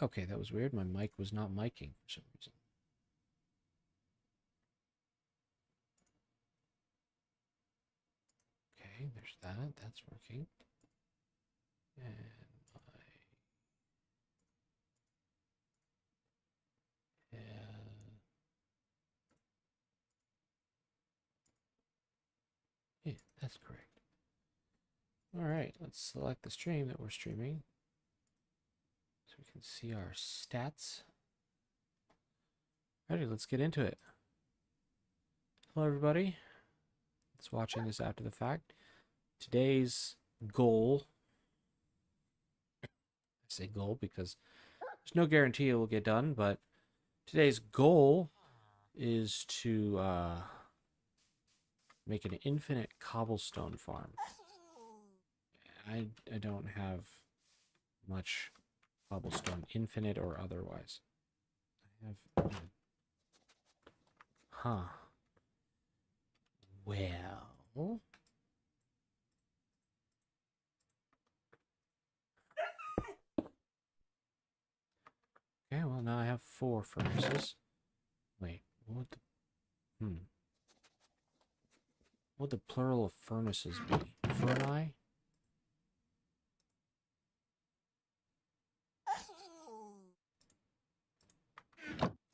Okay, that was weird. My mic was not miking for some reason. Okay, there's that. That's working. And my yeah, that's correct. All right, let's select the stream that we're streaming so we can see our stats. Alrighty, let's get into it. Hello, everybody that's watching this after the fact. Today's goal, I say goal because there's no guarantee it will get done, but today's goal is to make an infinite cobblestone farm. I don't have much cobblestone, infinite or otherwise. I have, huh. Well, okay, well now I have 4 furnaces. Wait, what would the, what would the plural of furnaces be? Furni?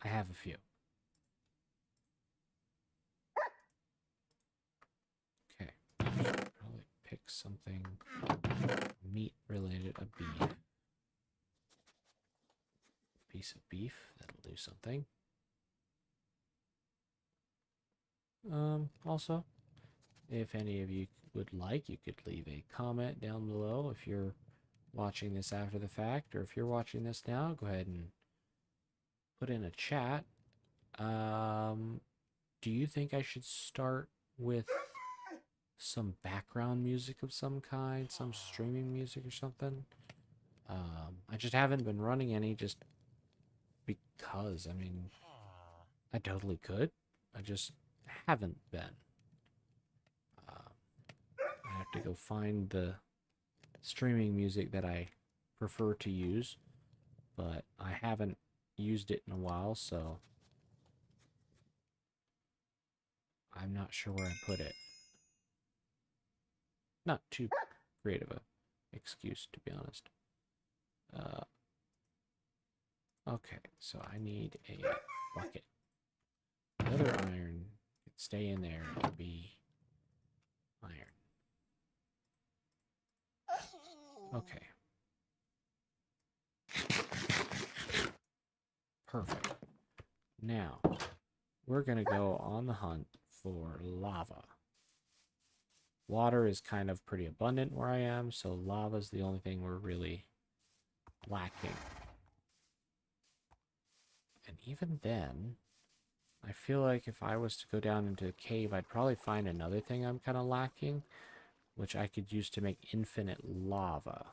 I have a few. Okay, probably pick something meat related, a beef. Piece of beef, that'll do something. Also, if any of you would like, you could leave a comment down below if you're watching this after the fact, or if you're watching this now, go ahead and put in a chat. Do you think I should start with some background music of some kind, some streaming music or something? I just haven't been running any just because, I mean, I totally could. I just haven't been. I have to go find the streaming music that I prefer to use, but I haven't used it in a while, so I'm not sure where I put it. Not too great of a excuse, to be honest. Okay, so I need a bucket. The other iron could stay in there and be iron. Okay. Perfect. Now, we're going to go on the hunt for lava. Water is kind of pretty abundant where I am, so lava is the only thing we're really lacking. And even then, I feel like if I was to go down into a cave, I'd probably find another thing I'm kind of lacking, which I could use to make infinite lava.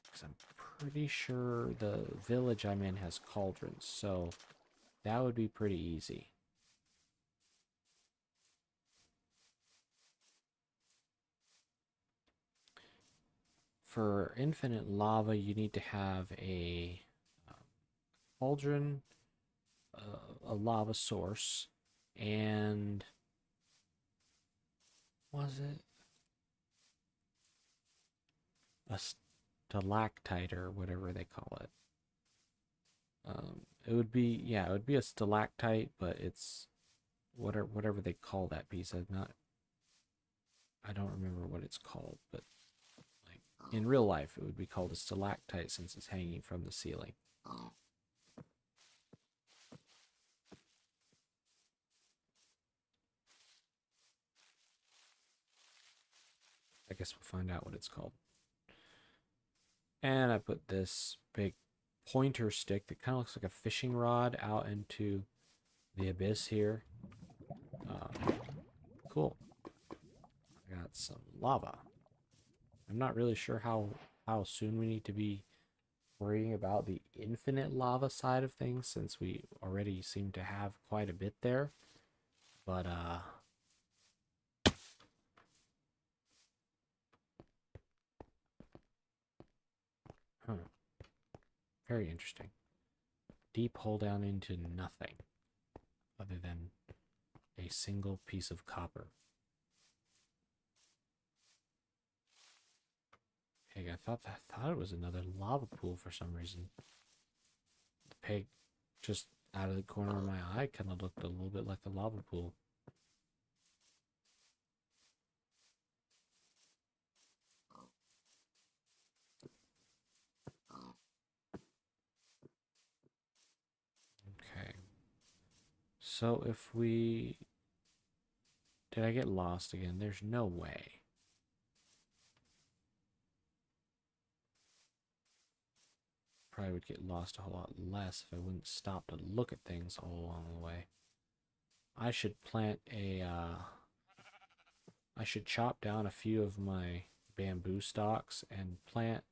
Because I'm pretty sure the village I'm in has cauldrons, so that would be pretty easy. For infinite lava, you need to have a cauldron, a lava source, and was it a stalactite or whatever they call it? It would be, yeah, it would be a stalactite, but it's whatever they call that piece. I don't remember what it's called, but like in real life, it would be called a stalactite since it's hanging from the ceiling. I guess we'll find out what it's called. And I put this big pointer stick that kind of looks like a fishing rod out into the abyss here. Cool. I got some lava. I'm not really sure how soon we need to be worrying about the infinite lava side of things since we already seem to have quite a bit there. But huh. Very interesting. Deep hole down into nothing other than a single piece of copper. Okay, I thought it was another lava pool for some reason. The pig, just out of the corner of my eye, kind of looked a little bit like the lava pool. Okay. So if we... Did I get lost again? There's no way. Probably would get lost a whole lot less if I wouldn't stop to look at things all along the way. I should plant a... I should chop down a few of my bamboo stalks and plant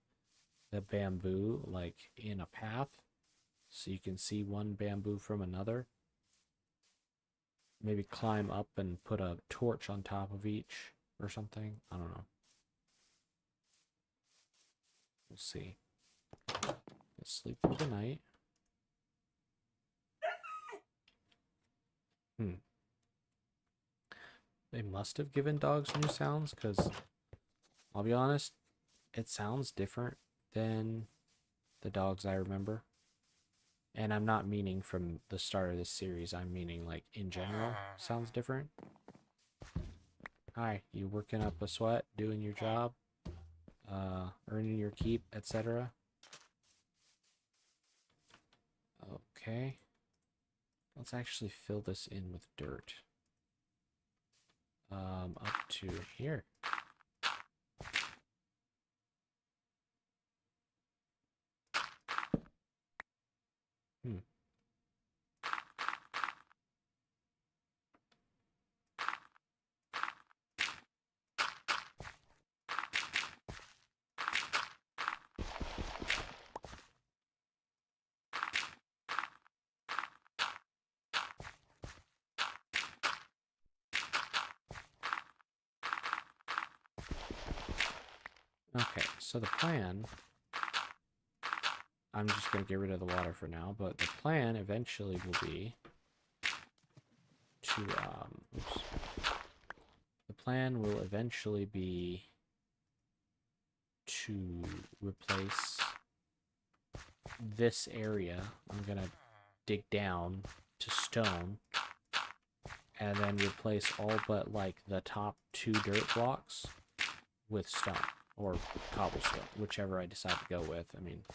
the bamboo like in a path so you can see one bamboo from another. Maybe climb up and put a torch on top of each or something. I don't know. We'll see. Let's sleep for the night. They must have given dogs new sounds because I'll be honest, it sounds different than the dogs I remember. And I'm not meaning from the start of this series, I'm meaning like in general, sounds different. Hi, you working up a sweat, doing your job, earning your keep, etc. Okay. Let's actually fill this in with dirt. Up to here. Okay, so the plan, I'm just going to get rid of the water for now, but the plan eventually will be to, the plan will eventually be to replace this area. I'm going to dig down to stone and then replace all but like the top 2 dirt blocks with stone. Or cobblestone, whichever I decide to go with. I mean,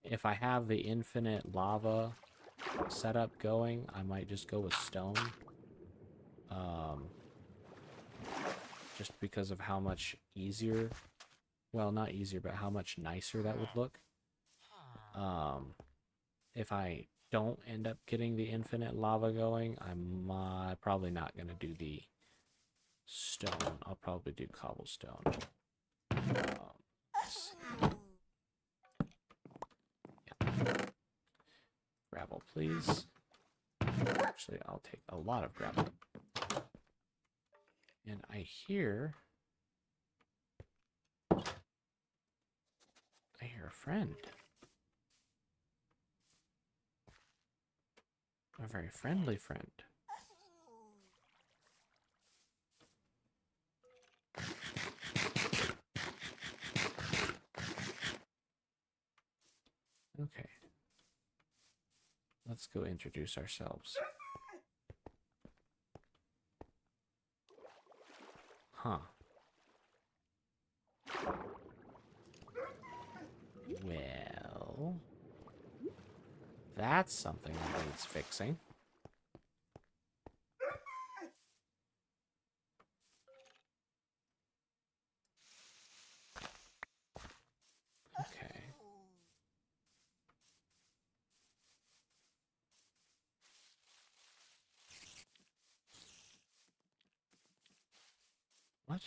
if I have the infinite lava setup going, I might just go with stone. Just because of how much easier, well, not easier, but how much nicer that would look. If I don't end up getting the infinite lava going, I'm probably not going to do the stone. I'll probably do cobblestone. Yeah. Gravel, please. Actually, I'll take a lot of gravel. And I hear a friend. A very friendly friend. Okay. Let's go introduce ourselves. Huh. Well, that's something that needs fixing. Okay. What?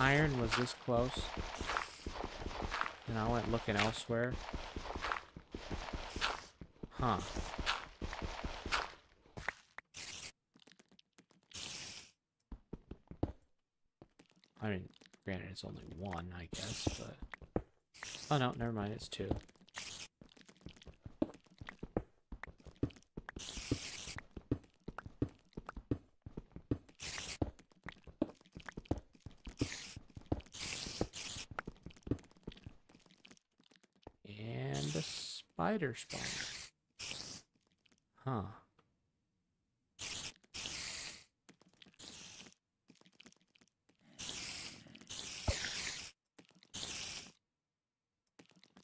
Iron was this close, and I went looking elsewhere. Huh. I mean, granted, it's only one, I guess, but... Oh, no, never mind, it's two. And a spider spawner. Huh.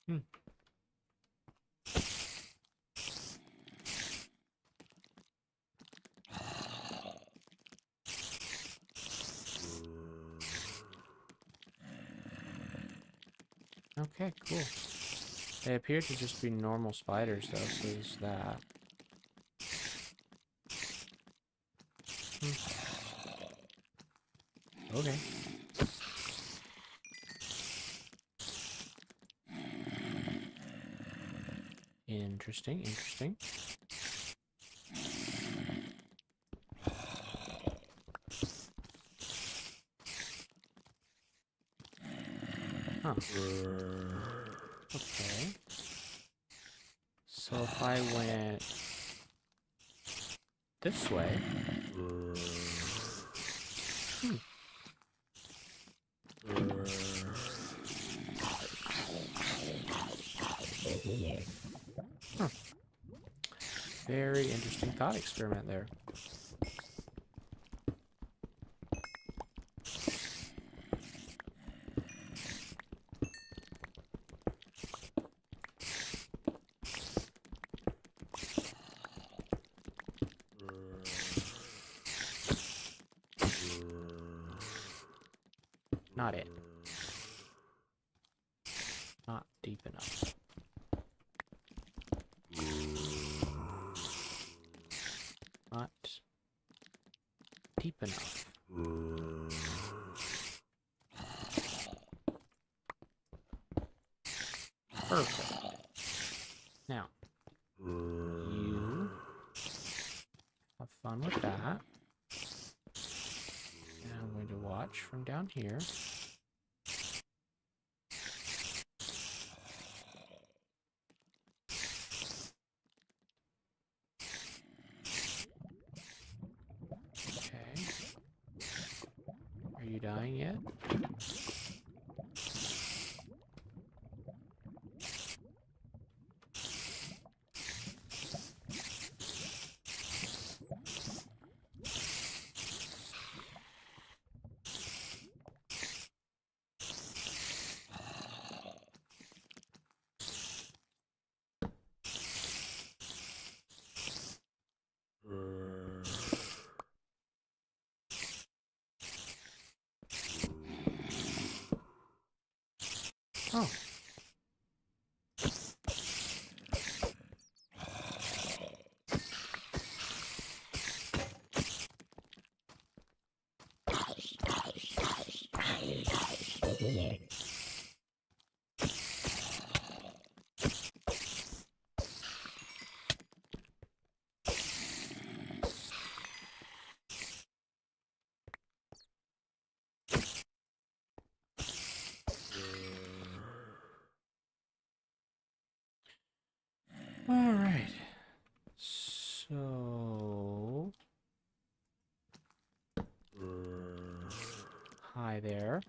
Hmm. Okay, cool. They appear to just be normal spiders, though, so there's that. Okay. Interesting, interesting. Huh. Okay. So if I went this way... Hmm. Huh. Very interesting thought experiment there. Not it. Not deep enough. Not deep enough. Perfect. Now, you have fun with that. And I'm going to watch from down here. Okay. Are you dying yet? Oh. All right. So... Hi there.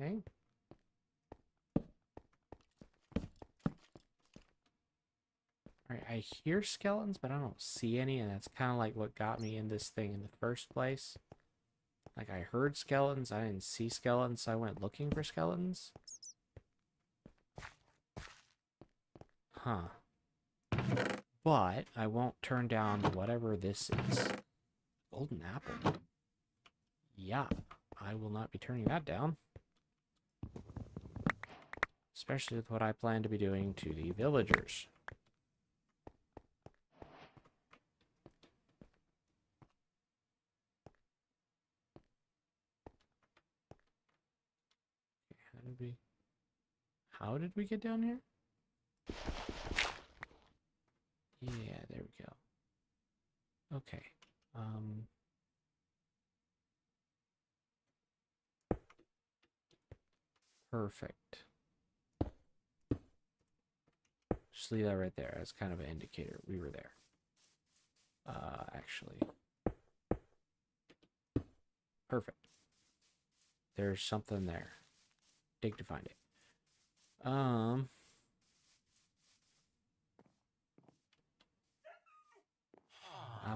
Okay. Alright, I hear skeletons, but I don't see any, and that's kind of like what got me in this thing in the first place. Like, I heard skeletons, I didn't see skeletons, so I went looking for skeletons. Huh. But I won't turn down whatever this is. Golden apple. Yeah, I will not be turning that down. Especially with what I plan to be doing to the villagers. How did we get down here? Yeah, there we go. Okay. Perfect. Just leave that right there as kind of an indicator. We were there. Actually. Perfect. There's something there. Dig to find it.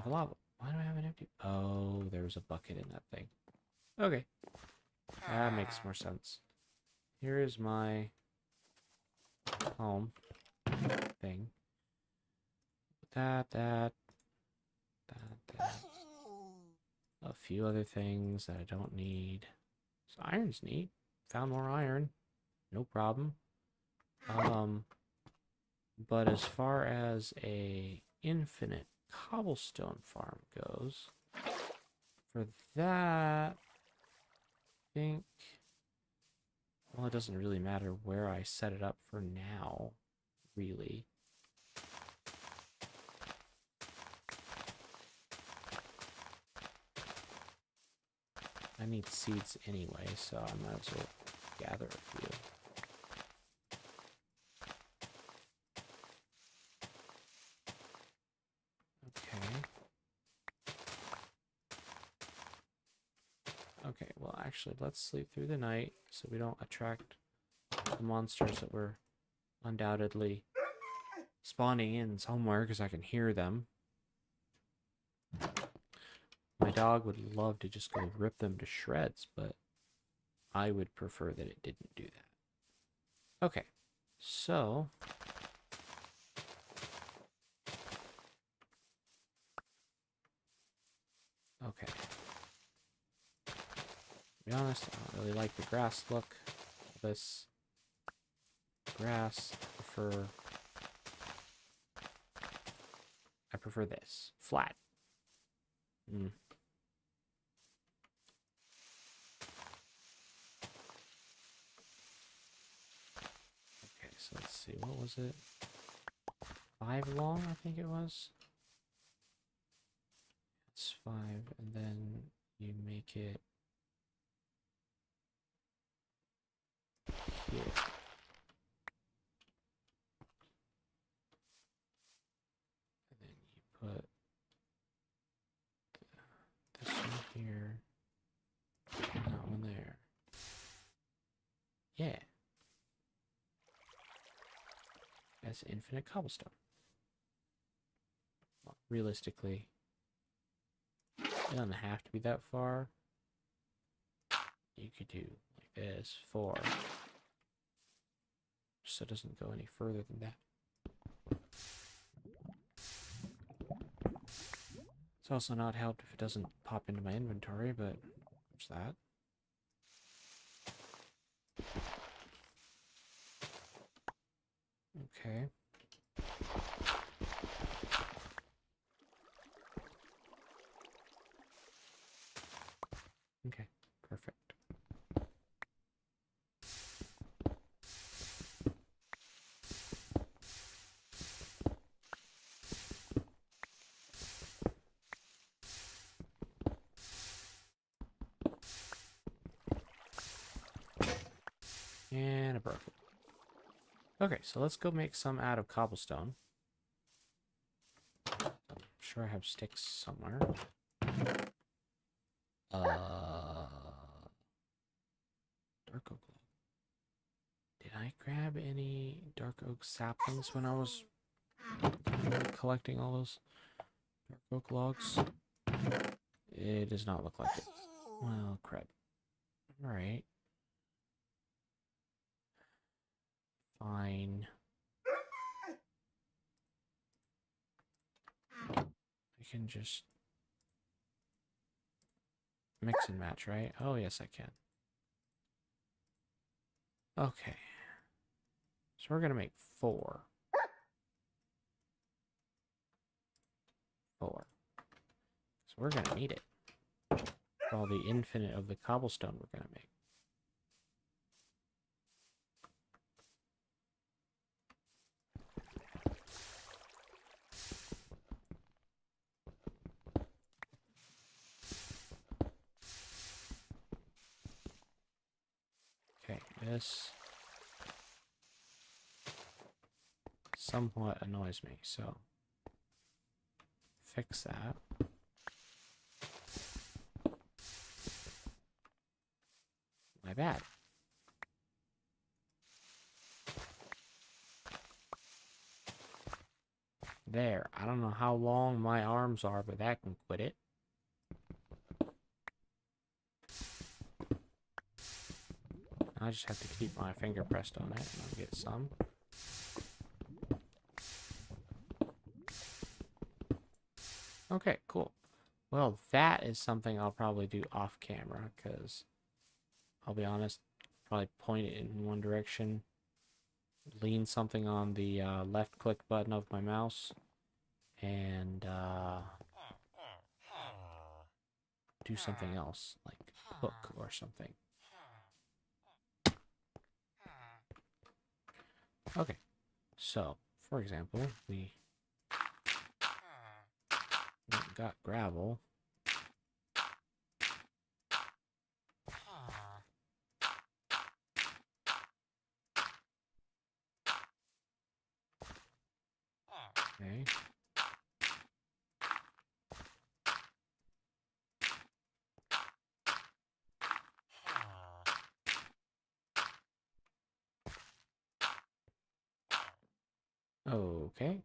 Lava. Why do I have an empty? Oh, there was a bucket in that thing. Okay. That makes more sense. Here is my home thing. That. A few other things that I don't need. So iron's neat. Found more iron. No problem. But as far as a infinite cobblestone farm goes, for that, I think, well, it doesn't really matter where I set it up for now, really. I need seeds anyway, so I might as well gather a few. Okay, well, actually, let's sleep through the night so we don't attract the monsters that were undoubtedly spawning in somewhere, because I can hear them. My dog would love to just go rip them to shreds, but I would prefer that it didn't do that. Okay, so okay. To be honest, I don't really like the grass look. This grass, I prefer this. Flat. Okay, so let's see, what was it? 5 long, I think it was. It's 5, and then you make it here. And then you put this one here, and that one there. Yeah. That's infinite cobblestone. Well, realistically, it doesn't have to be that far. You could do like this, 4. So it doesn't go any further than that. It's also not helped if it doesn't pop into my inventory, but there's that. Okay. Okay, perfect. And I broke it. Okay, so let's go make some out of cobblestone. I'm sure I have sticks somewhere. Dark oak log. Did I grab any dark oak saplings when I was collecting all those dark oak logs? It does not look like it. Well, crap. Alright. Fine. can just mix and match, right? Oh, yes, I can. Okay. So we're going to make 4. 4. So we're going to need it for all the infinite of the cobblestone we're going to make. Okay, this somewhat annoys me, so fix that. My bad. There. I don't know how long my arms are, but that can quit it. I just have to keep my finger pressed on it and I'll get some. Okay, cool. Well, that is something I'll probably do off camera, because I'll be honest, probably point it in one direction, lean something on the left click button of my mouse, and do something else, like cook or something. Okay, so, for example, we got gravel. Okay. Okay.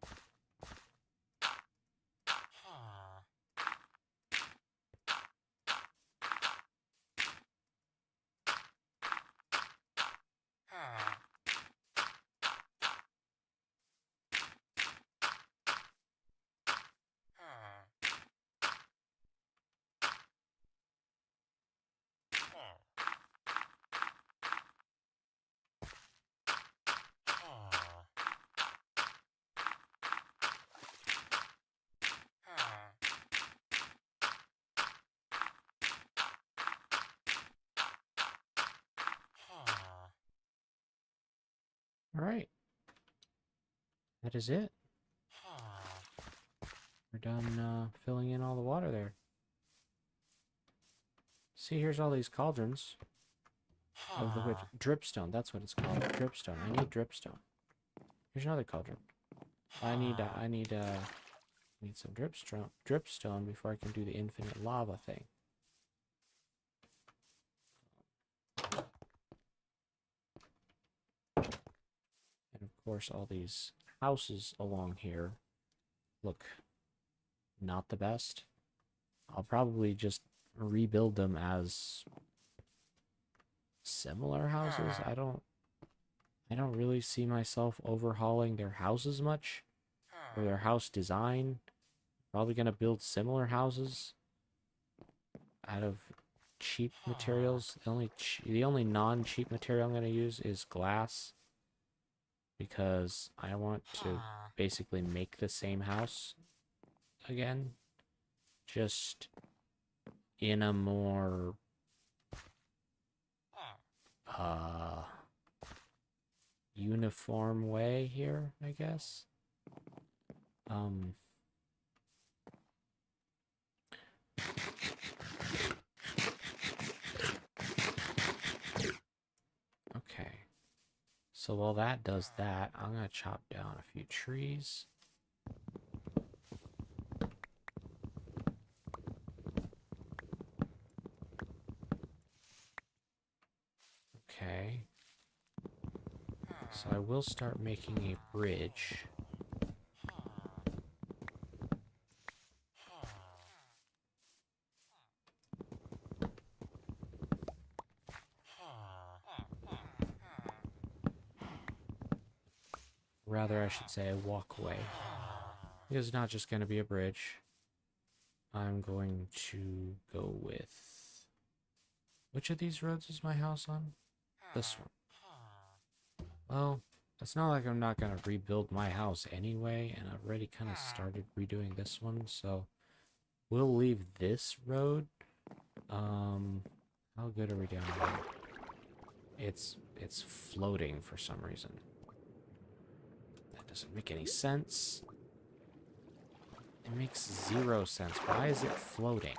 All right. That is it. We're done filling in all the water there. See, here's all these cauldrons. Of the which dripstone, that's what it's called. Dripstone. I need dripstone. Here's another cauldron. I need some dripstone before I can do the infinite lava thing. And of course, all these houses along here look not the best. I'll probably just rebuild them as similar houses. I don't really see myself overhauling their houses much, or their house design. Probably gonna build similar houses out of cheap materials. The only non-cheap material I'm gonna use is glass, because I want to basically make the same house again, just in a more uniform way here, I guess. Okay. So while that does that, I'm gonna chop down a few trees. Okay. So I will start making a bridge. Rather, I should say a walkway. Because it's not just going to be a bridge. I'm going to go with... Which of these roads is my house on? This one. Well, it's not like I'm not going to rebuild my house anyway, and I've already kind of started redoing this one, so we'll leave this road. How good are we down here? It's floating for some reason. That doesn't make any sense. It makes 0 sense. Why is it floating?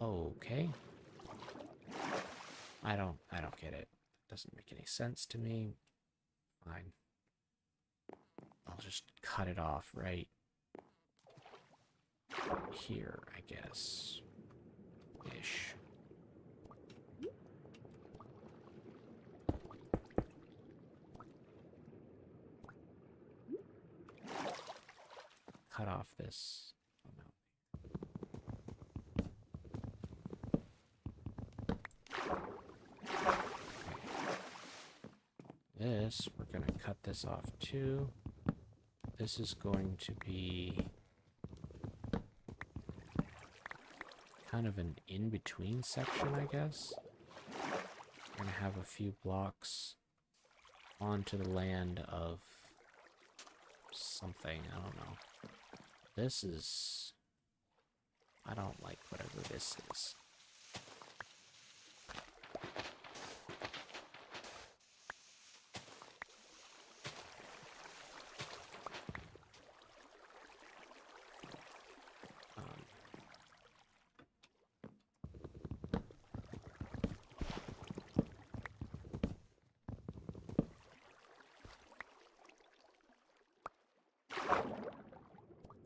Okay. I don't get it. It doesn't make any sense to me. Fine. I'll just cut it off right here, I guess. Ish. Cut off this. Oh, no. This, we're going to cut this off too. This is going to be kind of an in-between section, I guess. We're going to have a few blocks onto the land of something, I don't know. This is... I don't like whatever this is.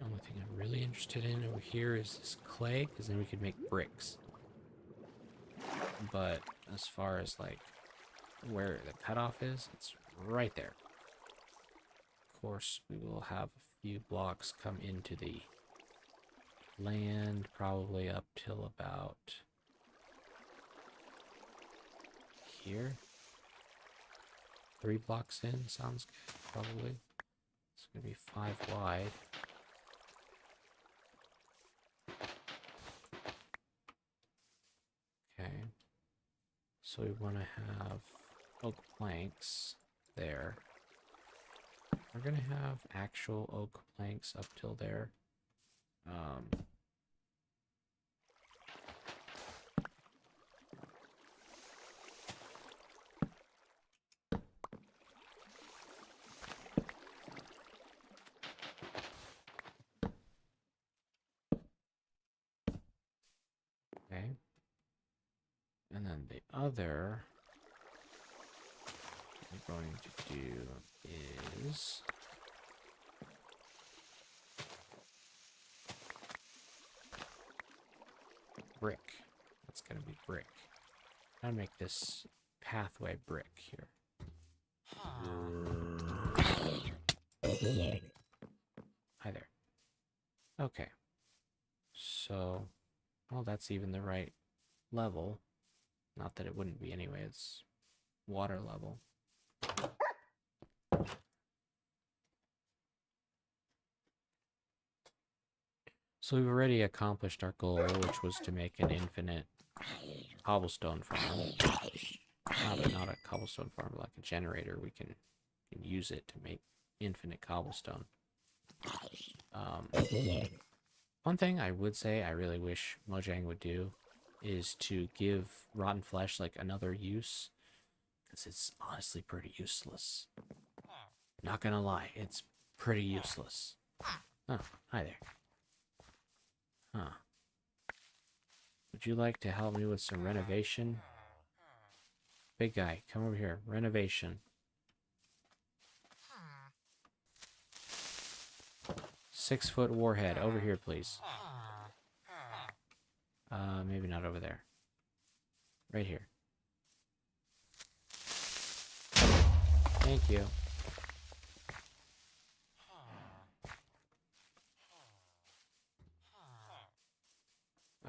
Only thing I'm really interested in over here is this clay, because then we could make bricks. But as far as like where the cutoff is, it's right there. Of course, we will have a few blocks come into the land, probably up till about here. 3 blocks in, sounds good, probably. It's gonna be 5 wide. Okay. So we want to have oak planks there. We're gonna have actual oak planks up till there. Okay. And then the other we're going to do is brick. That's going to be brick. I'll make this pathway brick here. Hi there. Okay. So, well, that's even the right level. Not that it wouldn't be anyway, it's water level. So we've already accomplished our goal, which was to make an infinite cobblestone farm. Not a cobblestone farm, but like a generator. We can use it to make infinite cobblestone. One thing I would say I really wish Mojang would do is to give rotten flesh like another use, because it's honestly pretty useless. Not gonna lie, it's pretty useless. Oh, hi there. Huh. Would you like to help me with some renovation? Big guy, come over here. Renovation. 6-foot warhead. Over here, please. Maybe not over there. Right here. Thank you.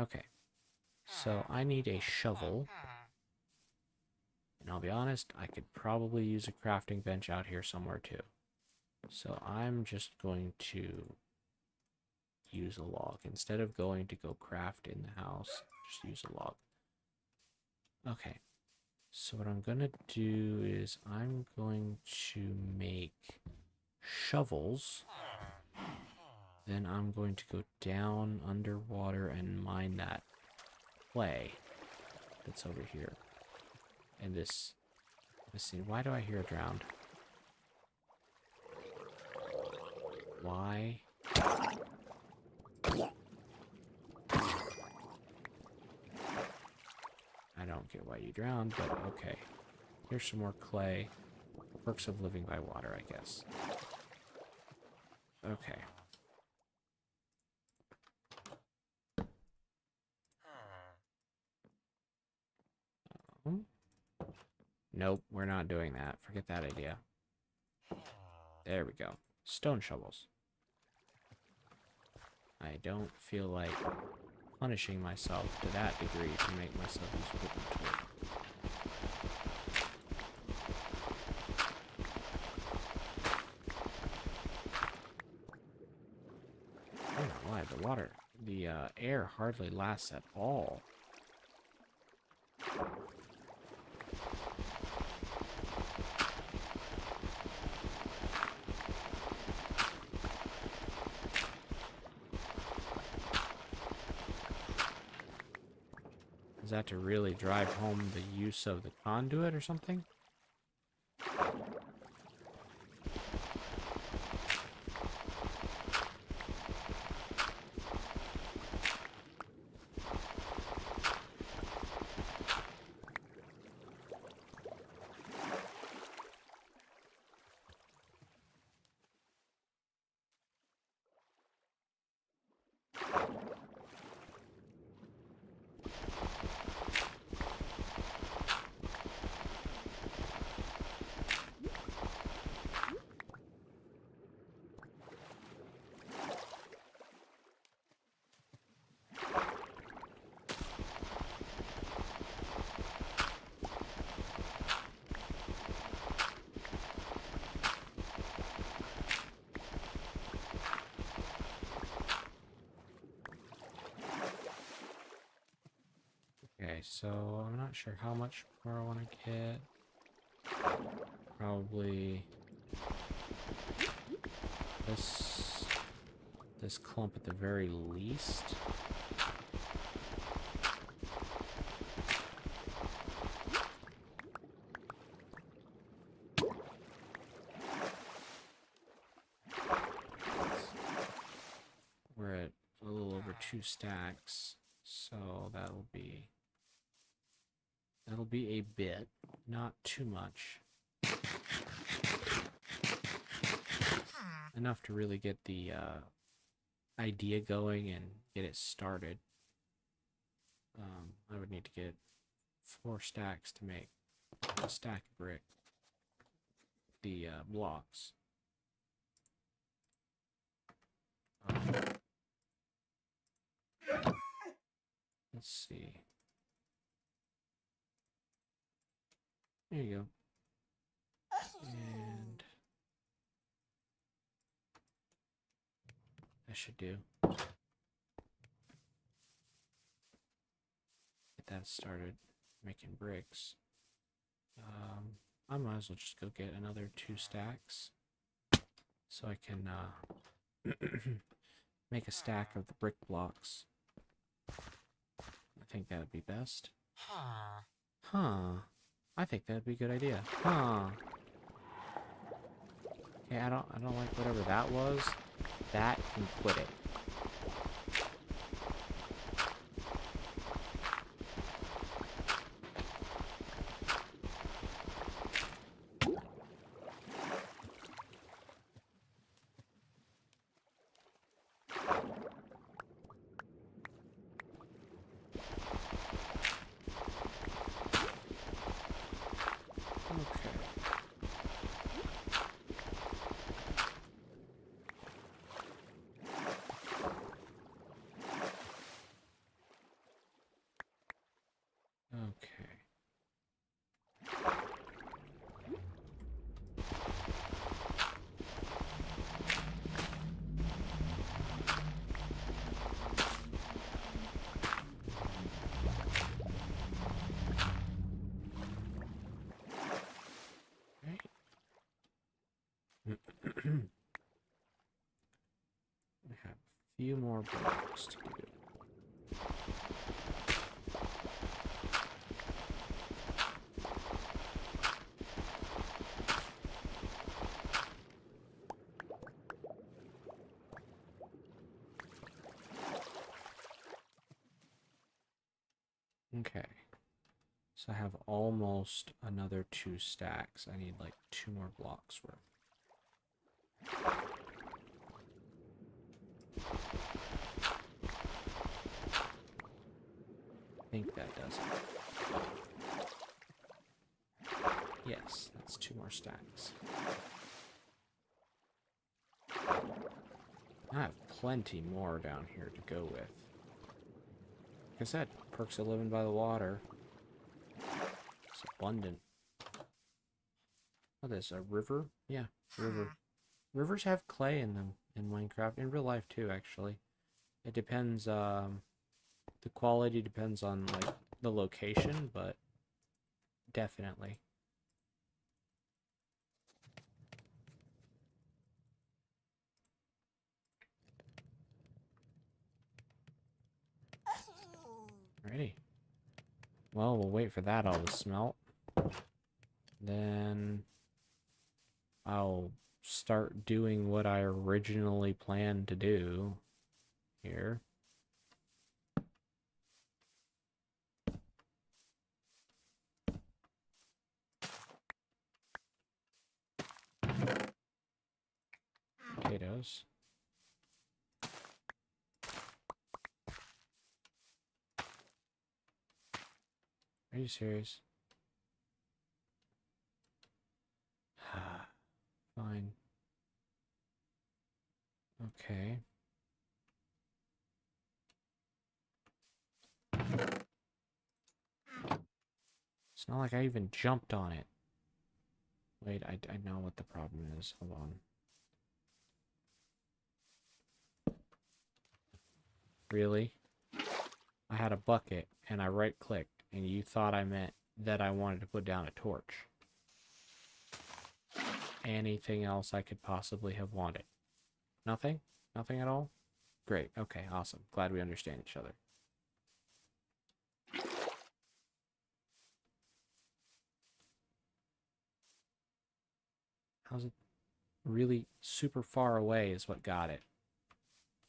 Okay. So I need a shovel. And I'll be honest, I could probably use a crafting bench out here somewhere too. So I'm just going to use a log. Instead of going to go craft in the house, just use a log. Okay. So what I'm going to do is I'm going to make shovels. Then I'm going to go down underwater and mine that clay that's over here. And this, let's see, why do I hear a drowned? Why? I don't get why you drowned, but okay. Here's some more clay. Perks of living by water, I guess. Okay. Nope, we're not doing that. Forget that idea. There we go. Stone shovels. I don't feel like punishing myself to that degree to make myself use wooden tool. I don't know why the air hardly lasts at all. Is that to really drive home the use of the conduit or something? Okay, so I'm not sure how much more I want to get. Probably this clump at the very least. We're at a little over 2 stacks, so that'll be a bit, not too much. Enough to really get the idea going and get it started. I would need to get 4 stacks to make a stack of brick. The blocks. Let's see. There you go. And that should do. Get that started making bricks. I might as well just go get another 2 stacks so I can make a stack of the brick blocks. I think that would be best. Huh. I think that'd be a good idea. Huh. Okay, I don't like whatever that was. That can quit it. few more blocks to do. Okay. So I have almost another 2 stacks. I need like 2 more blocks worth. I think that does it. Yes, that's 2 more stacks. I have plenty more down here to go with. Like I said, perks of living by the water. It's abundant. What is this, a river? Yeah, river. Rivers have clay in them in Minecraft, in real life too, actually. It depends, the quality depends on, like, the location, but definitely. Alrighty. Well, we'll wait for that all to smelt. Then I'll start doing what I originally planned to do here. Potatoes. Are you serious? Fine. Okay. It's not like I even jumped on it. Wait, I know what the problem is. Hold on. Really? I had a bucket, and I right-clicked, and you thought I meant that I wanted to put down a torch. Anything else I could possibly have wanted? Nothing? Nothing at all? Great. Okay, awesome. Glad we understand each other. How's it? Really super far away is what got it.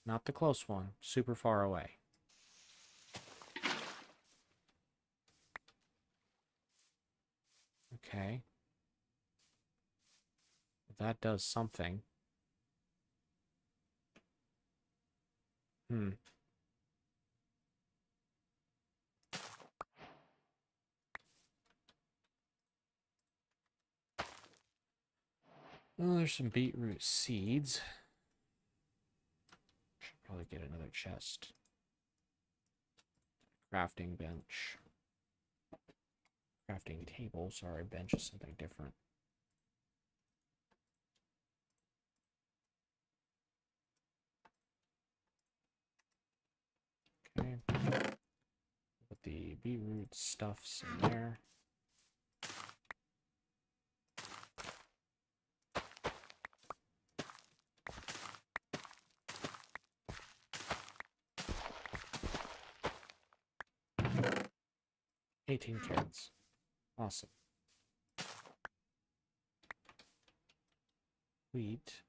Not the close one. Super far away. Okay. That does something. Hmm. Well, there's some beetroot seeds. Should probably get another chest. Crafting bench. Crafting table. Sorry, bench is something different. Okay. Put the beetroot stuffs in there. $18 carrots. Awesome. Wheat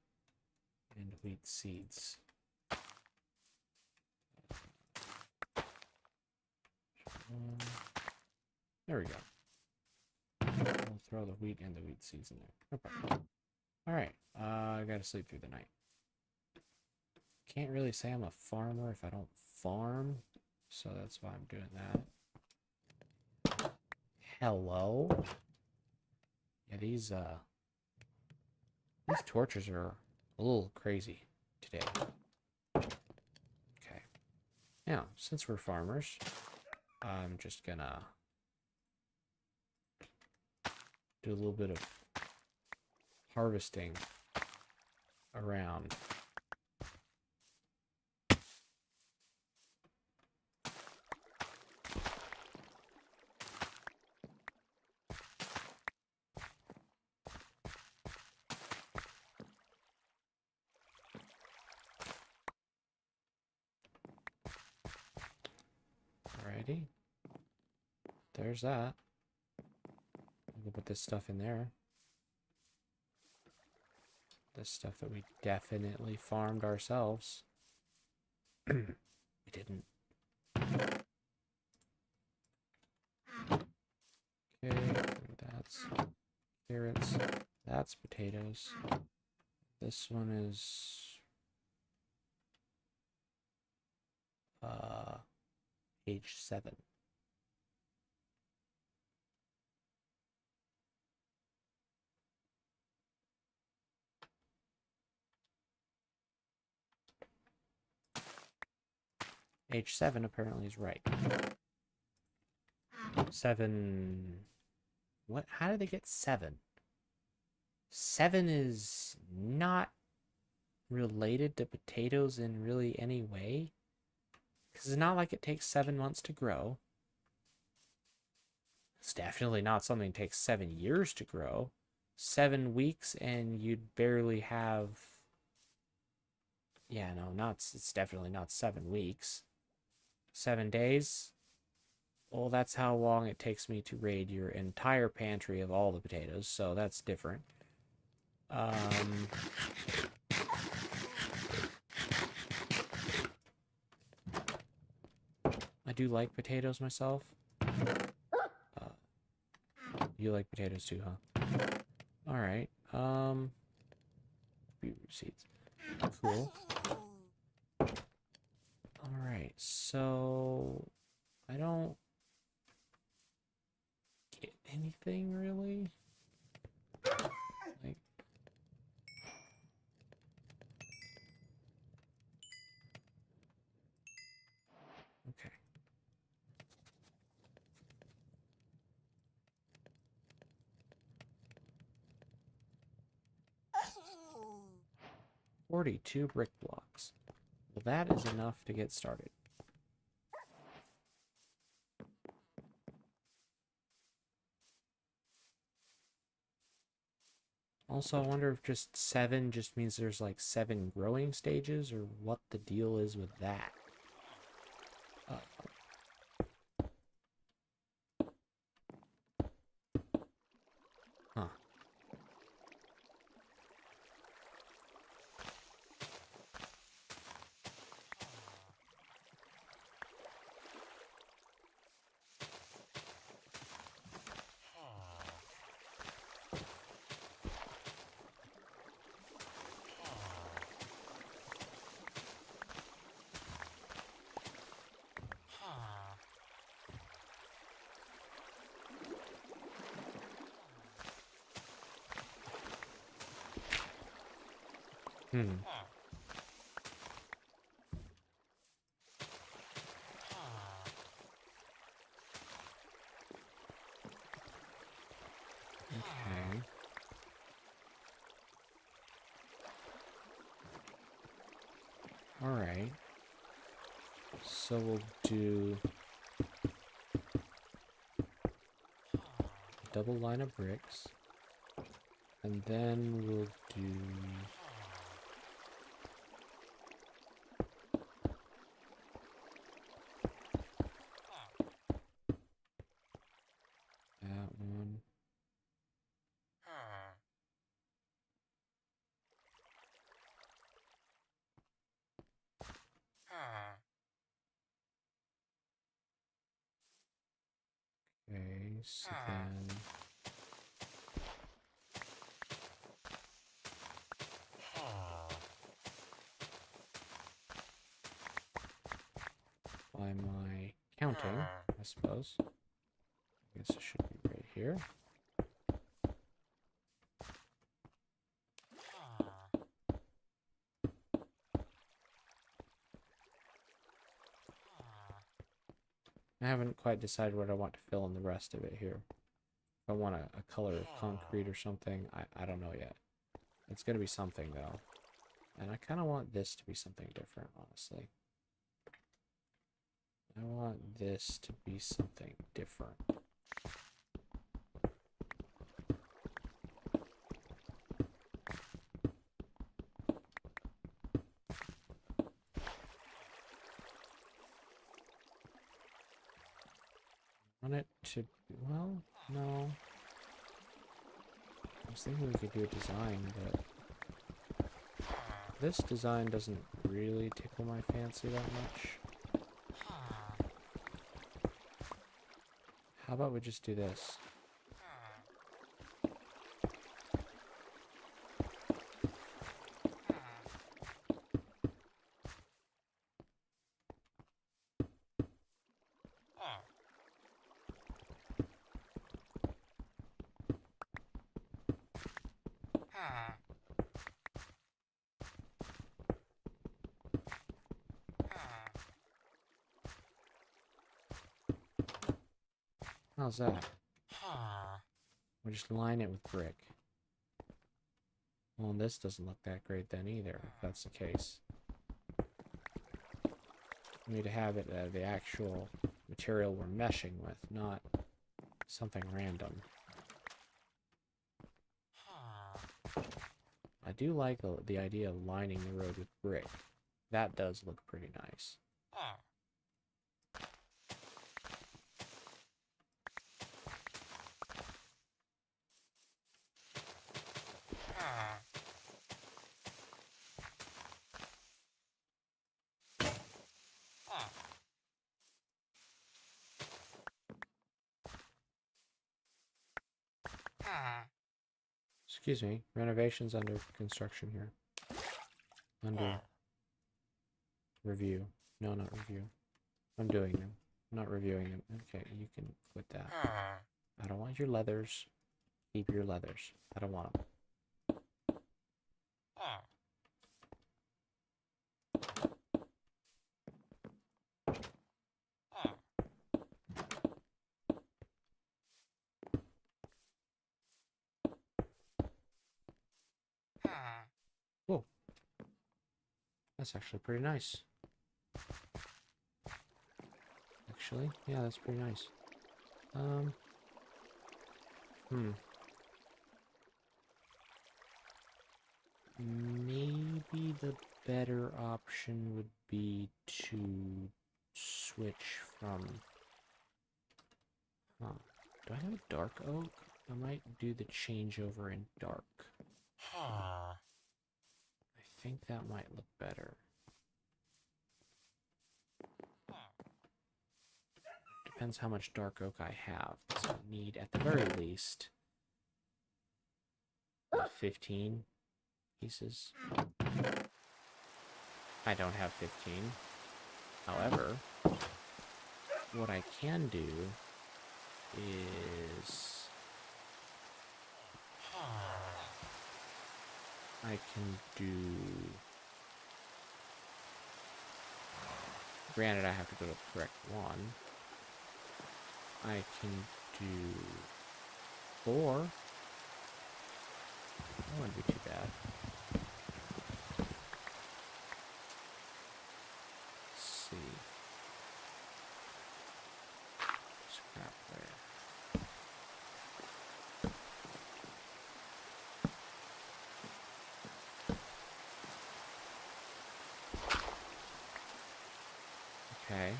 and wheat seeds. There we go. We'll throw the wheat and the wheat seeds in there. No problem. Alright, I gotta sleep through the night. Can't really say I'm a farmer if I don't farm, so that's why I'm doing that. Hello? Yeah, these torches are a little crazy today. Okay. Now, since we're farmers, I'm just gonna do a little bit of harvesting around. Alrighty. There's that. We'll put this stuff in there. This stuff that we definitely farmed ourselves. We didn't. Okay, that's carrots. That's potatoes. This one is page 7. Age 7 apparently is right. 7. What? How did they get 7? 7 is not related to potatoes in really any way. Because it's not like it takes 7 months to grow. It's definitely not something that takes 7 years to grow. 7 weeks and you'd barely have... Yeah, no, it's definitely not 7 weeks. 7 days? Well, that's how long it takes me to raid your entire pantry of all the potatoes, so that's different. I do like potatoes myself. You like potatoes too, huh? Alright, beetroot seeds. Cool. Alright, so... I don't get anything, really? Like... Okay. $42 brick blocks. Well, that is enough to get started. Also, I wonder if just 7 just means there's like 7 growing stages, or what the deal is with that. Huh. Hmm. Okay. Alright. So we'll do a double line of bricks. And then we'll do... that one. Okay, so then... by my counting, I suppose. I guess it should be right here. I haven't quite decided what I want to fill in the rest of it here. If I want a color of concrete or something, I don't know yet. It's going to be something, though. And I kind of want this to be something different, honestly. I want this to be something different. want it to... Well, no. I was thinking we could do a design, but... This design doesn't really tickle my fancy that much. How about we just do this? How's that? We'll just line it with brick. Well, this doesn't look that great then either, if that's the case. We need to have it the actual material we're meshing with, not something random. I do like the idea of lining the road with brick. That does look pretty nice. Excuse me, renovations under construction here. Under review. No, not review. I'm doing them. Not reviewing them. Okay, you can quit that. I don't want your leathers. Keep your leathers. I don't want them. Whoa. That's actually pretty nice. Actually, yeah, that's pretty nice. Maybe the better option would be to switch from... Huh. Do I have a dark oak? I might do the changeover in dark. I think that might look better. Depends how much dark oak I have. So I need, at the very least, 15 pieces. I don't have 15. However, what I can do is I can do... Granted, I have to go to the correct one. I can do 4. That wouldn't be too bad. Let's see. Scrap there. Okay.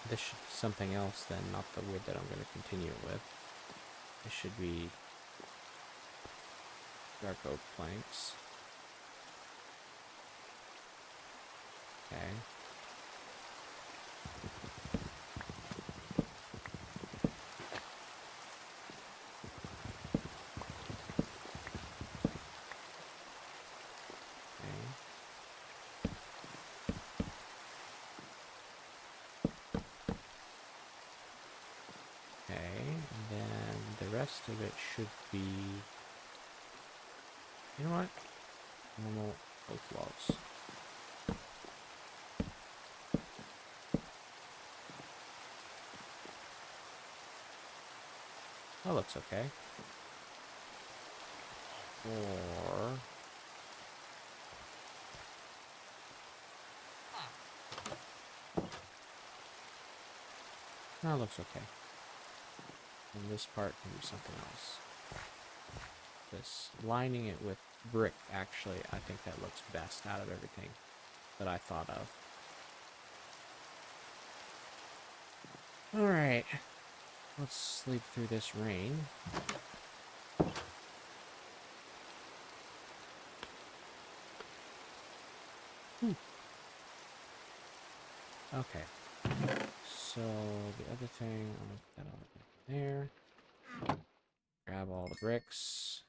This should be something else then, not the wood that I'm going to continue it with. This should be dark oak planks. Okay. The rest of it should be, you know what, normal oak logs. That looks okay. Or that looks okay. And this part can be something else. This, lining it with brick, actually, I think that looks best out of everything. that I thought of. Alright, let's sleep through this rain. Okay, so the other thing, I'll put that over there. Grab all the bricks.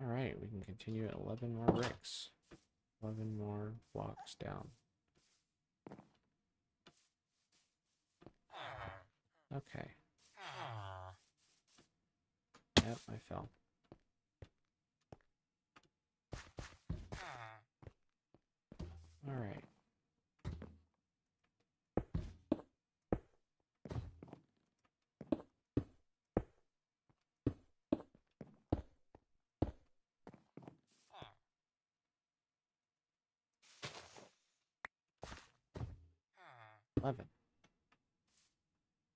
Alright, we can continue at 11 more bricks. 11 more blocks down. Okay. Yep, I fell. Alright. $11.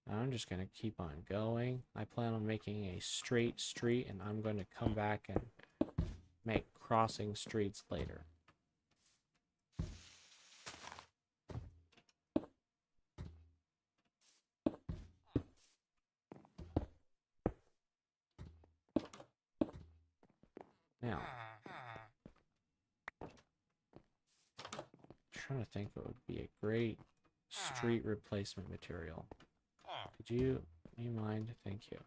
I'm just going to keep on going. I plan on making a straight street, and I'm going to come back and make crossing streets later. Now, I'm trying to think what would be a great street replacement material. Could you mind? Thank you.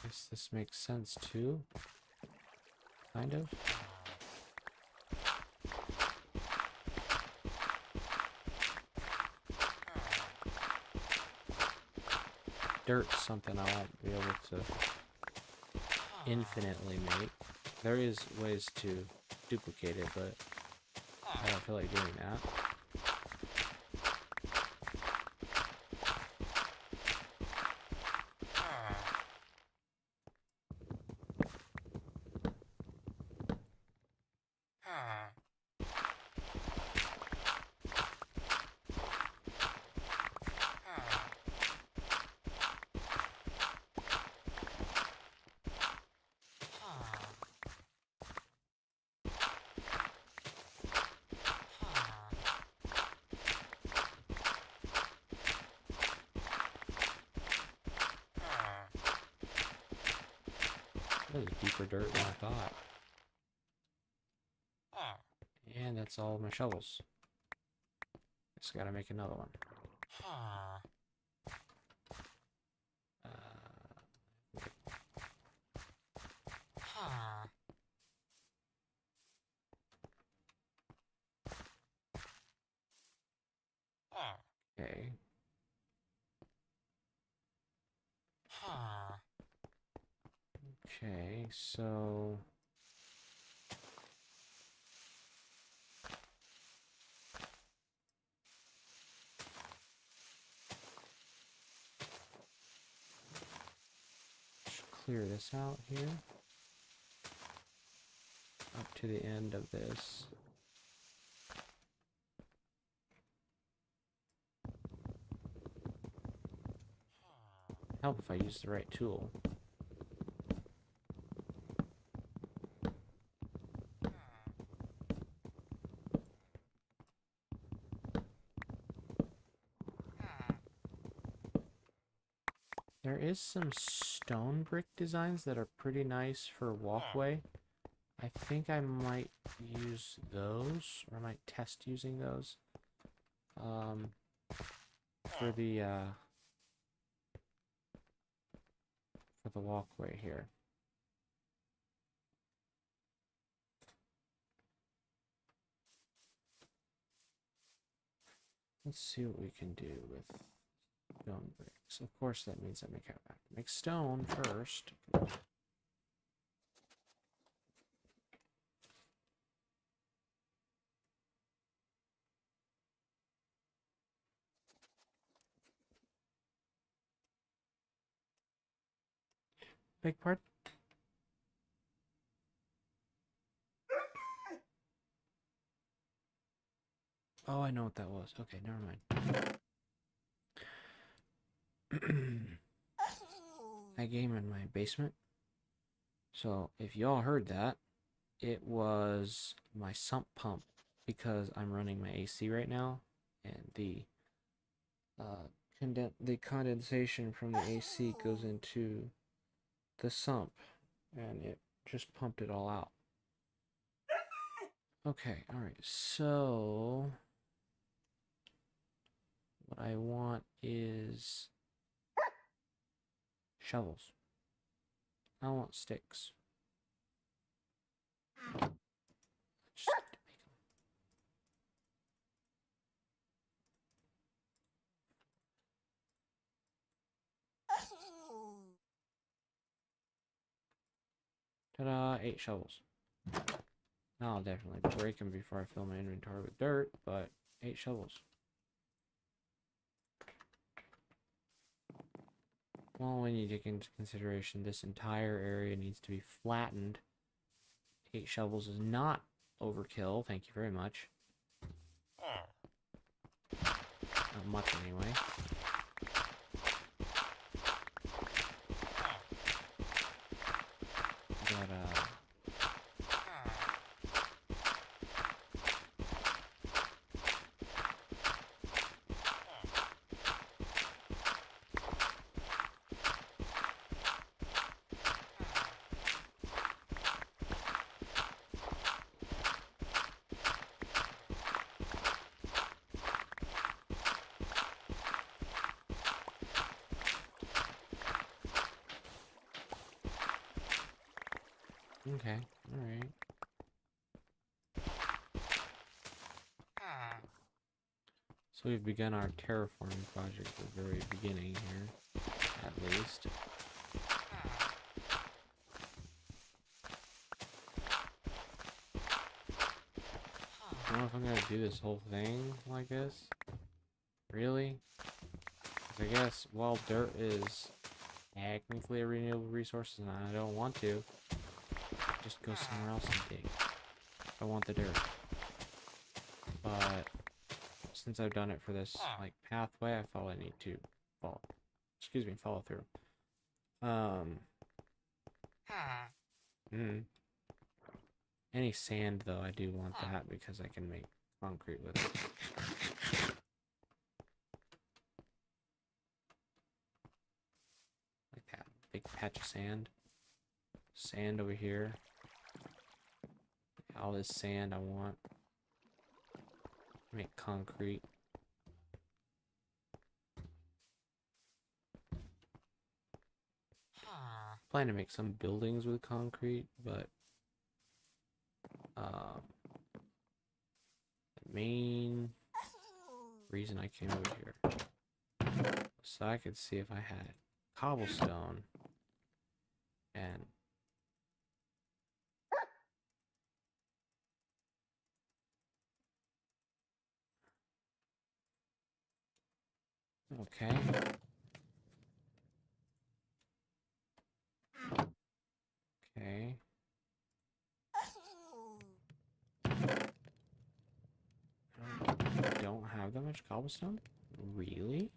I guess this makes sense too. Kind of. Dirt's something I won't be able to infinitely make. There is ways to duplicate it, but I don't feel like doing that. That was deeper dirt than I thought. And that's all my shovels. Just gotta make another one. Okay. Okay, so... clear this out here. Up to the end of this. Help if I use the right tool. There is some stone brick designs that are pretty nice for walkway. I think I might use those, or I might test using those for the walkway here. Let's see what we can do with Stone bricks. Of course, that means I have to make stone first. Big part. Oh, I know what that was. Okay, never mind. I game in my basement. So if y'all heard that, it was my sump pump because I'm running my AC right now, and the condensation from the AC goes into the sump, and it just pumped it all out. Okay, all right. So what I want is shovels. I want sticks. Just to make them. Ta-da! 8 shovels. Now I'll definitely break them before I fill my inventory with dirt, but 8 shovels. Well, when you take into consideration this entire area needs to be flattened, 8 shovels is not overkill. Thank you very much. Not much, anyway. But, okay, alright. So we've begun our terraforming project at the very beginning here, at least. I don't know if I'm gonna do this whole thing like this. Really? 'Cause I guess while dirt is technically a renewable resource and I don't want to, just go somewhere else and dig. I want the dirt. But since I've done it for this like pathway, I feel I need to follow through. Any sand though, I do want that because I can make concrete with it. Like that. Big patch of sand. Sand over here. All this sand I want. Make concrete. Plan to make some buildings with concrete, but the main reason I came over here so I could see if I had cobblestone and okay. Okay. I don't have that much cobblestone? Really?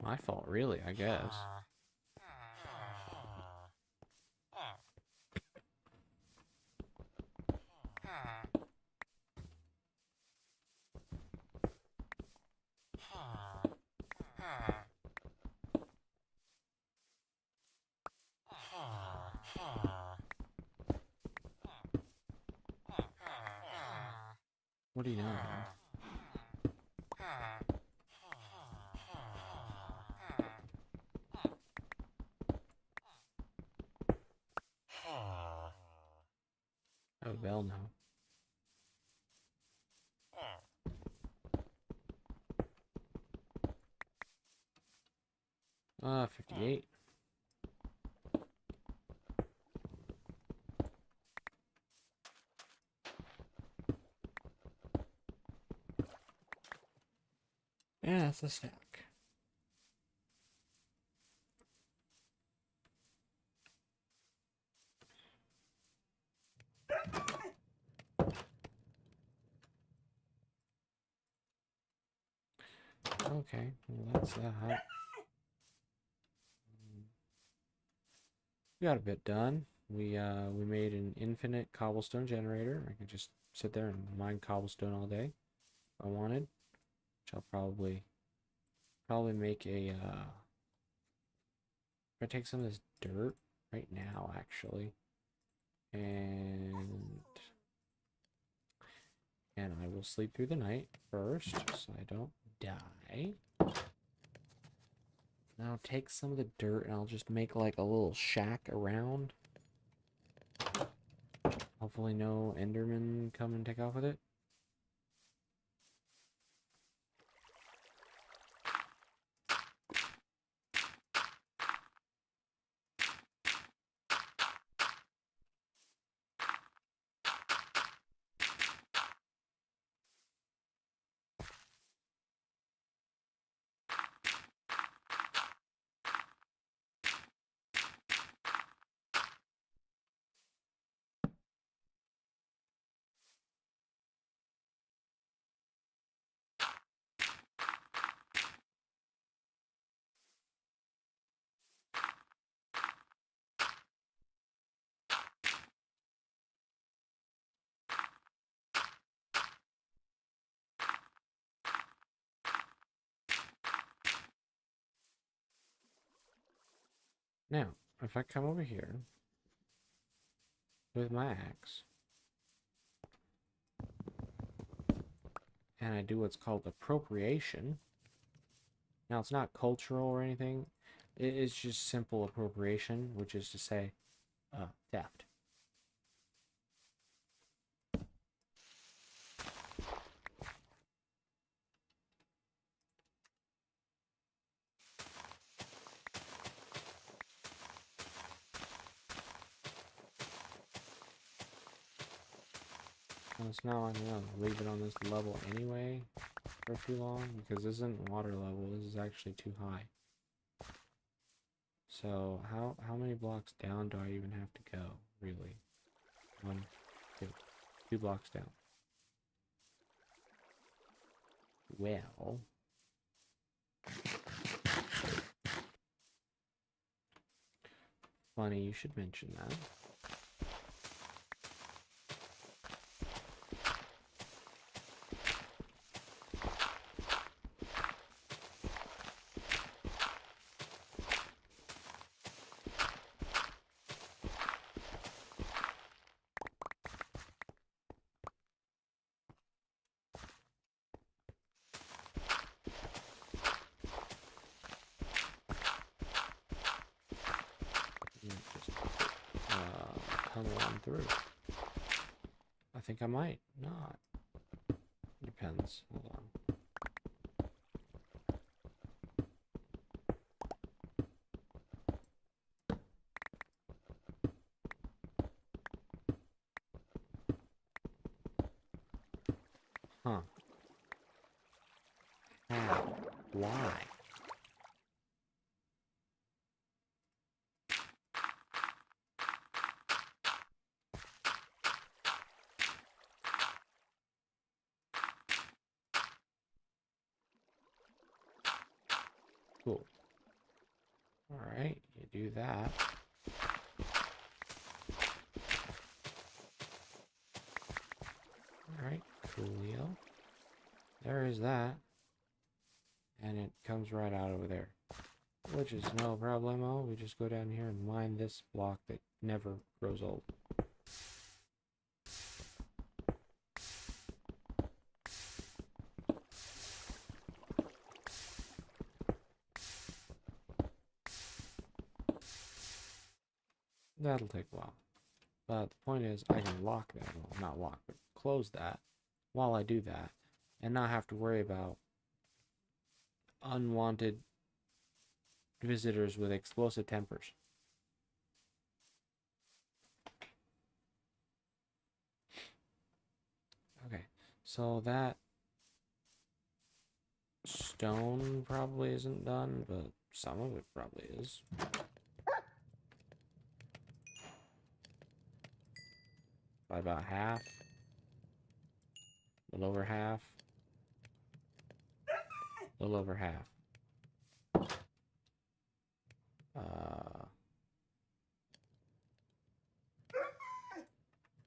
My fault, really, I guess. What do you know? hell no. 58. Yeah, that's a stack. Okay, well that's that. We got a bit done. We made an infinite cobblestone generator. I can just sit there and mine cobblestone all day if I wanted. Which I'll probably make a if I take some of this dirt right now actually. And I will sleep through the night first so I don't die. Now I'll take some of the dirt and I'll just make like a little shack around. Hopefully no Endermen come and take off with it. Now, if I come over here with my axe and I do what's called appropriation. Now, it's not cultural or anything. It's just simple appropriation, which is to say, theft. And it's not like I'm gonna leave it on this level anyway for too long, because this isn't water level. This is actually too high. So how many blocks down do I even have to go, really? 1, 2, 2 blocks down. Well, funny you should mention that. Just tunnel on through. I think I might not. Depends. Hold on. Huh. How? Why? Cool. Alright, you do that. Alright, coolio. There is that. And it comes right out over there. Which is no problemo. We just go down here and mine this block that never grows old. That'll take a while. But the point is, I can lock that. Well, not lock, but close that while I do that, and not have to worry about unwanted visitors with explosive tempers. Okay, so that stone probably isn't done, but some of it probably is. By about half. A little over half. A little over half.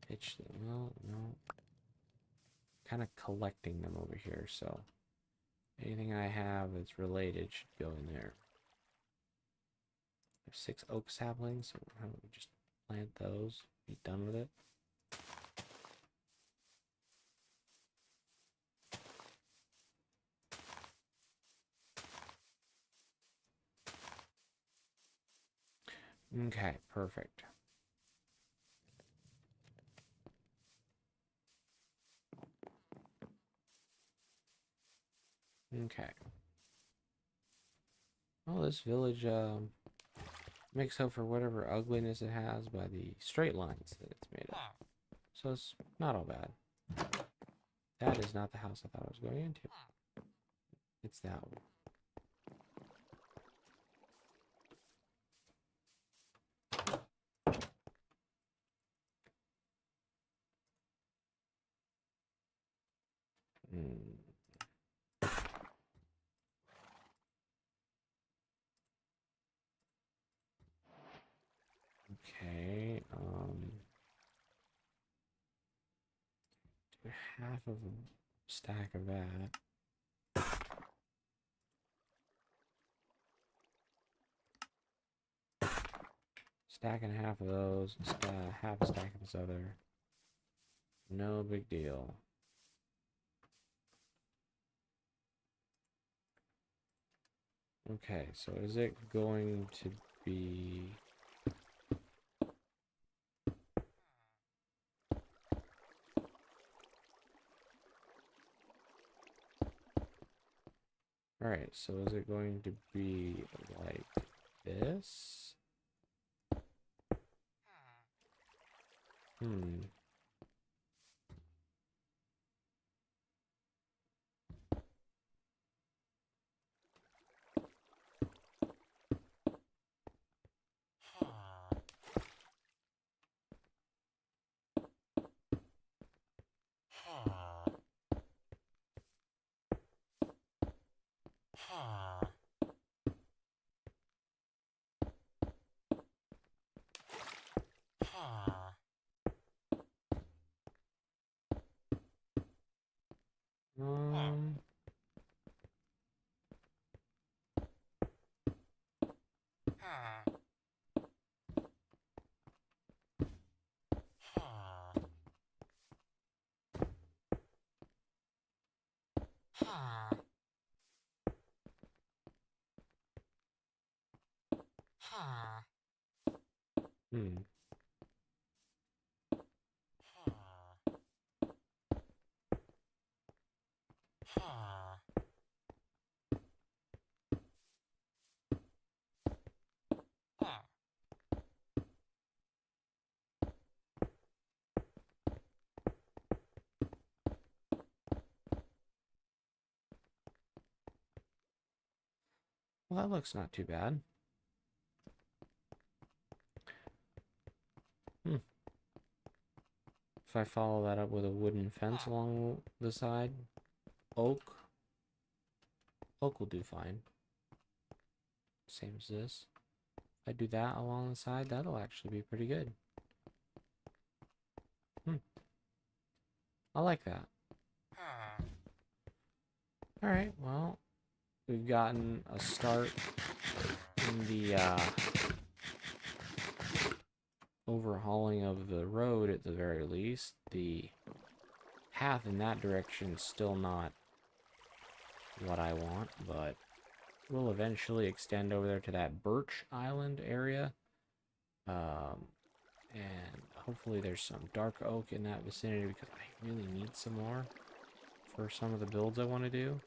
Pitch them. Well, no. Kind of collecting them over here, so anything I have that's related should go in there. I have 6 oak saplings, so how about we just plant those, be done with it. Okay, perfect. Okay. Well, this village makes up for whatever ugliness it has by the straight lines that it's made of. So it's not all bad. That is not the house I thought I was going into. It's that one. Okay, do half of a stack of that. Stacking half of those, half a stack of this other. No big deal. Okay, so is it going to be... Alright, so is it going to be like this? Um, hmm. Well, that looks not too bad. If I follow that up with a wooden fence along the side, oak will do fine. Same as this. If I do that along the side, that'll actually be pretty good. I like that. Alright, well, we've gotten a start in the overhauling of the road at the very least. The path in that direction is still not what I want, but we'll eventually extend over there to that Birch Island area. And hopefully there's some dark oak in that vicinity because I really need some more for some of the builds I want to do.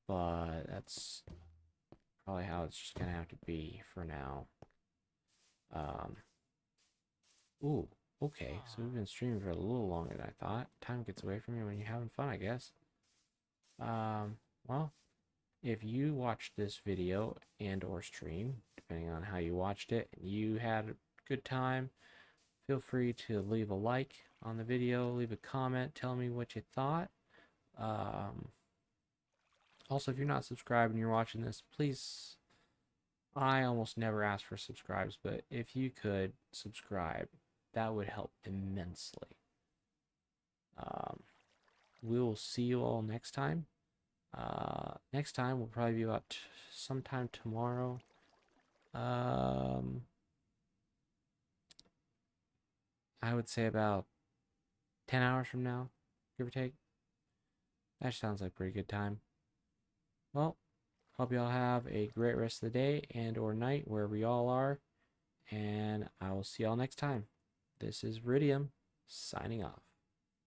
But that's probably how it's just going to have to be for now. Um, ooh, okay. So we've been streaming for a little longer than I thought. Time gets away from you when you're having fun, I guess. Well, if you watched this video and or stream, depending on how you watched it, and you had a good time, feel free to leave a like on the video, leave a comment, tell me what you thought. Um, Also, if you're not subscribed and you're watching this, please, I almost never ask for subscribes, but if you could subscribe, that would help immensely. Um, we will see you all next time. Next time will probably be about sometime tomorrow. I would say about 10 hours from now, give or take. That sounds like a pretty good time. Well, hope y'all have a great rest of the day and or night wherever y'all are. And I will see y'all next time. This is Viridium, signing off.